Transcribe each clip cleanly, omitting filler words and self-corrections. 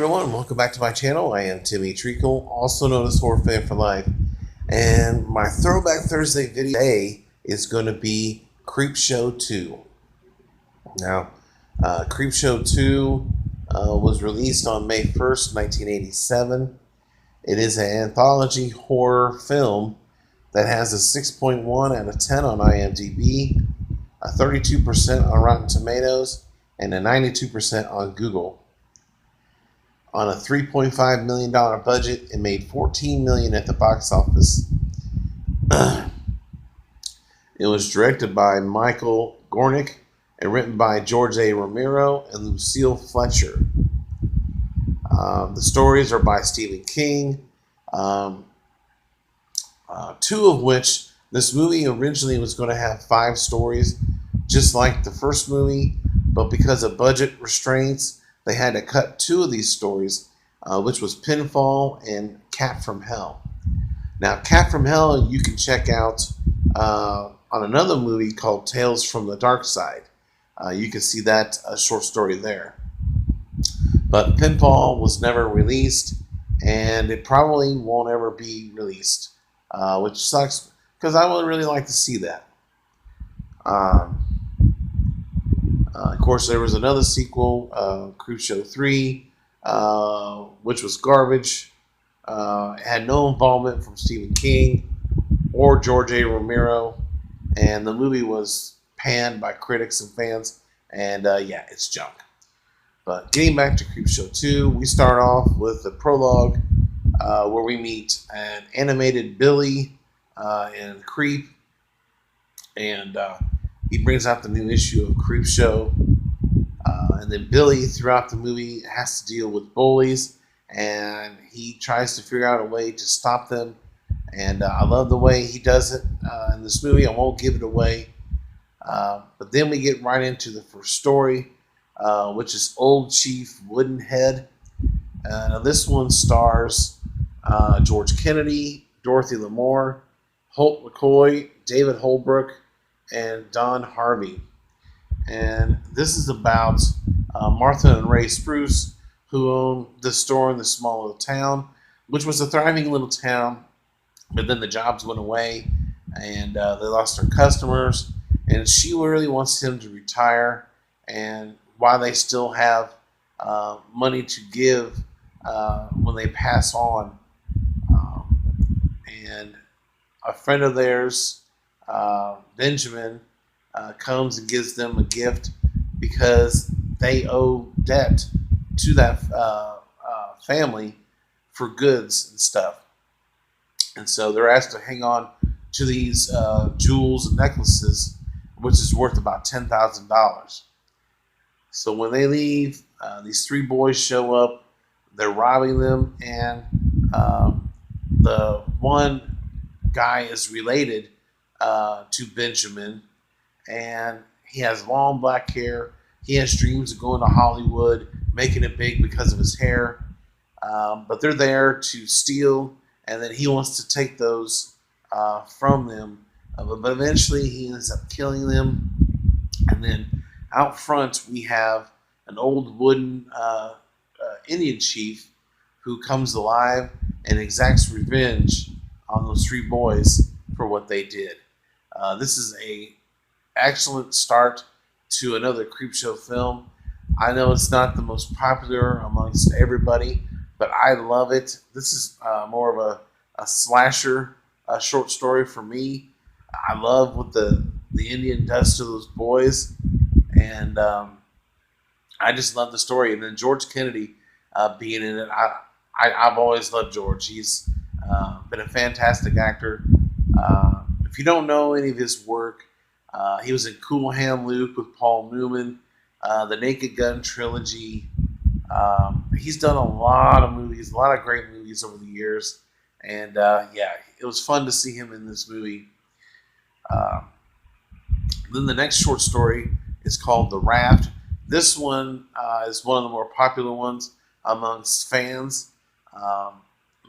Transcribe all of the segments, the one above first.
Everyone, welcome back to my channel. I am Timmy Treacle, also known as Horror Fan for Life, and my Throwback Thursday video today is going to be Creepshow 2. Now, Creepshow 2 was released on May 1st, 1987. It is an anthology horror film that has a 6.1 out of 10 on IMDb, a 32% on Rotten Tomatoes, and a 92% on Google. On a $3.5 million budget, it made $14 million at the box office. It was directed by Michael Gornick and written by George A. Romero and Lucille Fletcher. The stories are by Stephen King, two of which this movie originally was going to have 5 stories, just like the first movie, but because of budget restraints, they had to cut 2 of these stories, which was Pinfall and Cat from Hell. Now, Cat from Hell you can check out on another movie called Tales from the Dark Side. You can see that short story there. But Pinfall was never released, and it probably won't ever be released, which sucks because I would really like to see that. Of course, there was another sequel, Creepshow 3, which was garbage. It had no involvement from Stephen King or George A. Romero, and the movie was panned by critics and fans, and yeah, it's junk. But getting back to Creepshow 2, we start off with the prologue where we meet an animated Billy and Creep, and he brings out the new issue of Creepshow. And then Billy, throughout the movie, has to deal with bullies, and he tries to figure out a way to stop them. And I love the way he does it in this movie. I won't give it away. But then we get right into the first story, which is Old Chief Woodenhead. This one stars George Kennedy, Dorothy Lamour, Holt McCoy, David Holbrook, and Don Harvey. And this is about Martha and Ray Spruce, who own the store in the small little town, which was a thriving little town, but then the jobs went away, and they lost their customers, and she really wants him to retire, and while they still have money to give when they pass on. And a friend of theirs, Benjamin, comes and gives them a gift because they owe debt to that family for goods and stuff. And so they're asked to hang on to these jewels and necklaces, which is worth about $10,000. So when they leave, these 3 boys show up. They're robbing them, and the one guy is related to Benjamin, and he has long black hair. He has dreams of going to Hollywood, making it big because of his hair. But they're there to steal, and then he wants to take those from them. But eventually he ends up killing them. And then out front we have an old wooden Indian chief who comes alive and exacts revenge on those 3 boys for what they did. This is a excellent start to another Creepshow film. I know it's not the most popular amongst everybody, but I love it. This is more of a slasher short story for me. I love what the Indian does to those boys, and I just love the story. And then George Kennedy being in it, I've always loved George. He's been a fantastic actor. If you don't know any of his work, he was in Cool Hand Luke with Paul Newman, the Naked Gun trilogy. He's done a lot of movies, a lot of great movies over the years. And yeah, it was fun to see him in this movie. Then the next short story is called The Raft. This one is one of the more popular ones amongst fans.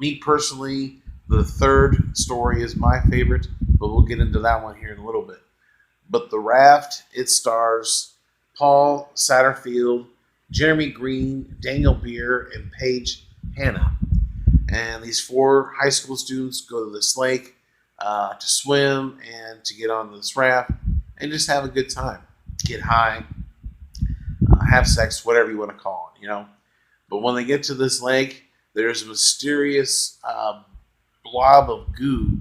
Me personally, the third story is my favorite, but we'll get into that one here in a little bit. But The Raft, it stars Paul Satterfield, Jeremy Green, Daniel Beer, and Paige Hanna. And these 4 high school students go to this lake to swim and to get on this raft and just have a good time, get high, have sex, whatever you want to call it, you know. But when they get to this lake, there's a mysterious blob of goo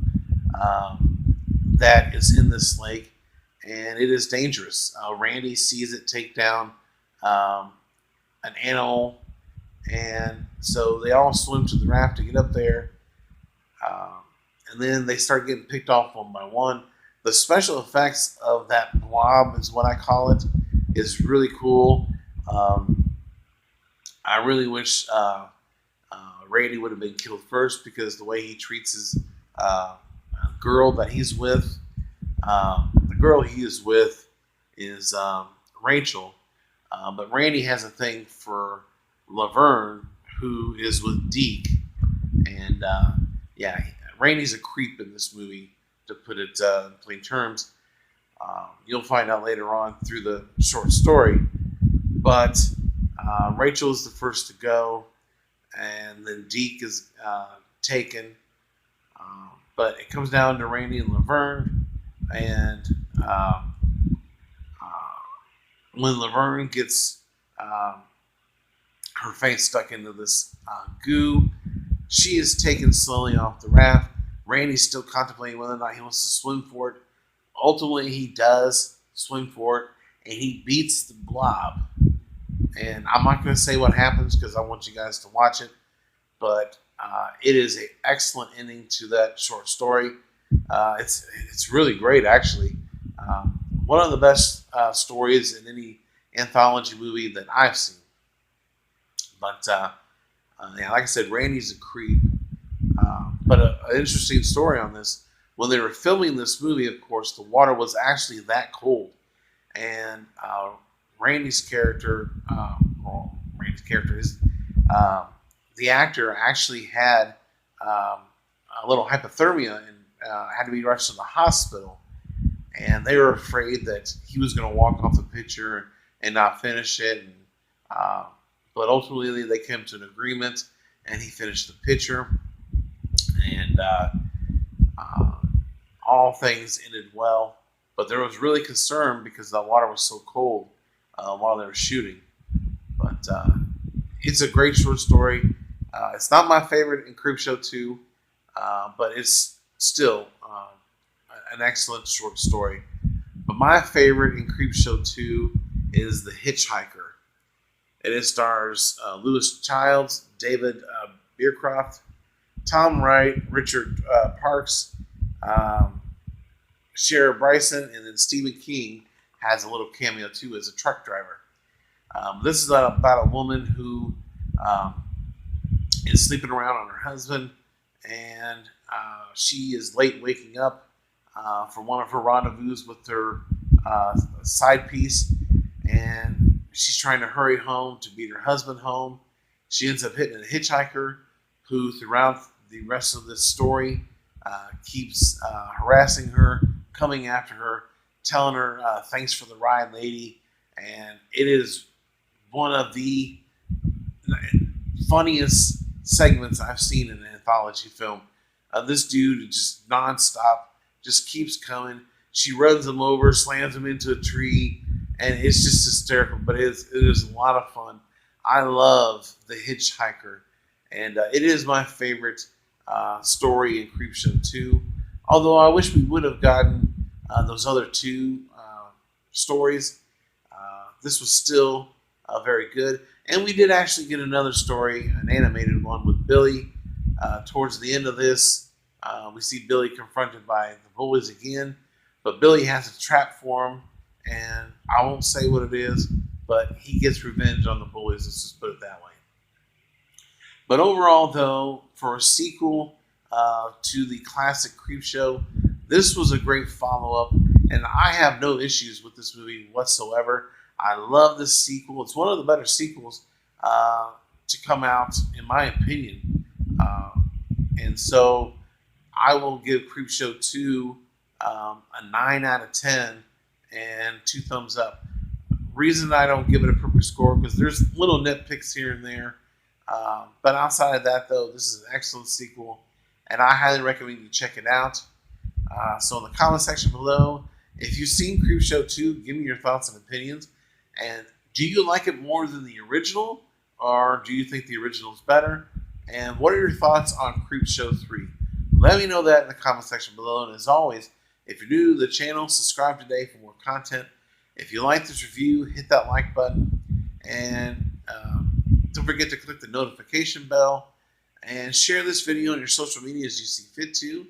that is in this lake, and it is dangerous. Randy sees it take down an animal, and so they all swim to the raft to get up there, and then they start getting picked off one by one. The special effects of that blob, is what I call it, is really cool. I really wish Randy would have been killed first, because the way he treats his girl that he's with, the girl he is with is Rachel, but Randy has a thing for Laverne, who is with Deke, and yeah, Randy's a creep in this movie, to put it in plain terms. You'll find out later on through the short story, but Rachel is the first to go, and then Deke is taken. But it comes down to Randy and Laverne, and when Laverne gets her face stuck into this goo, she is taken slowly off the raft. Randy's still contemplating whether or not he wants to swim for it. Ultimately, he does swim for it, and he beats the blob. And I'm not going to say what happens, because I want you guys to watch it, but it is an excellent ending to that short story. It's really great, actually. One of the best stories in any anthology movie that I've seen. But yeah, like I said, Randy's a creep. But an interesting story on this: when they were filming this movie, of course, the water was actually that cold, and Randy's character, is the actor actually had a little hypothermia and had to be rushed to the hospital. And they were afraid that he was going to walk off the picture and not finish it. And, but ultimately, they came to an agreement, and he finished the picture. And all things ended well. But there was really concern because the water was so cold while they were shooting. But it's a great short story. It's not my favorite in Creepshow 2, but it's still an excellent short story. But my favorite in Creepshow 2 is The Hitchhiker. And it stars Louis Childs, David Beercroft, Tom Wright, Richard Parks, Shara Bryson, and then Stephen King has a little cameo too as a truck driver. This is about a woman who is sleeping around on her husband, and she is late waking up for one of her rendezvous with her side piece, and she's trying to hurry home to beat her husband home. She ends up hitting a hitchhiker who, throughout the rest of this story, keeps harassing her, coming after her, telling her thanks for the ride, lady. And it is one of the funniest segments I've seen in an anthology film. This dude just nonstop just keeps coming. She runs him over, slams him into a tree, and it's just hysterical. But it is a lot of fun. I love The Hitchhiker, and it is my favorite story in Creepshow 2. Although I wish we would have gotten those other 2 stories. This was still very good. And we did actually get another story, an animated one with Billy. Towards the end of this, we see Billy confronted by the bullies again. But Billy has a trap for him, and I won't say what it is, but he gets revenge on the bullies. Let's just put it that way. But overall, though, for a sequel to the classic Creepshow, this was a great follow-up, and I have no issues with this movie whatsoever. I love this sequel. It's one of the better sequels to come out, in my opinion. And so I will give Creepshow 2 a 9 out of 10 and 2 thumbs up. Reason I don't give it a perfect score because there's little nitpicks here and there. But outside of that, though, this is an excellent sequel, and I highly recommend you check it out. So in the comment section below, if you've seen Creepshow 2, give me your thoughts and opinions. And do you like it more than the original, or do you think the original is better? And what are your thoughts on Creepshow 3? Let me know that in the comment section below. And as always, if you're new to the channel, subscribe today for more content. If you like this review, hit that like button. And don't forget to click the notification bell. And share this video on your social media as you see fit to.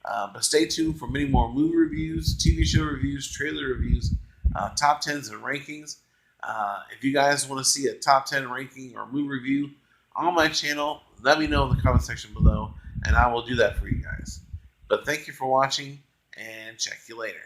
But stay tuned for many more movie reviews, TV show reviews, trailer reviews, top 10s and rankings. If you guys want to see a top 10 ranking or movie review on my channel, let me know in the comment section below, and I will do that for you guys. But thank you for watching, and check you later.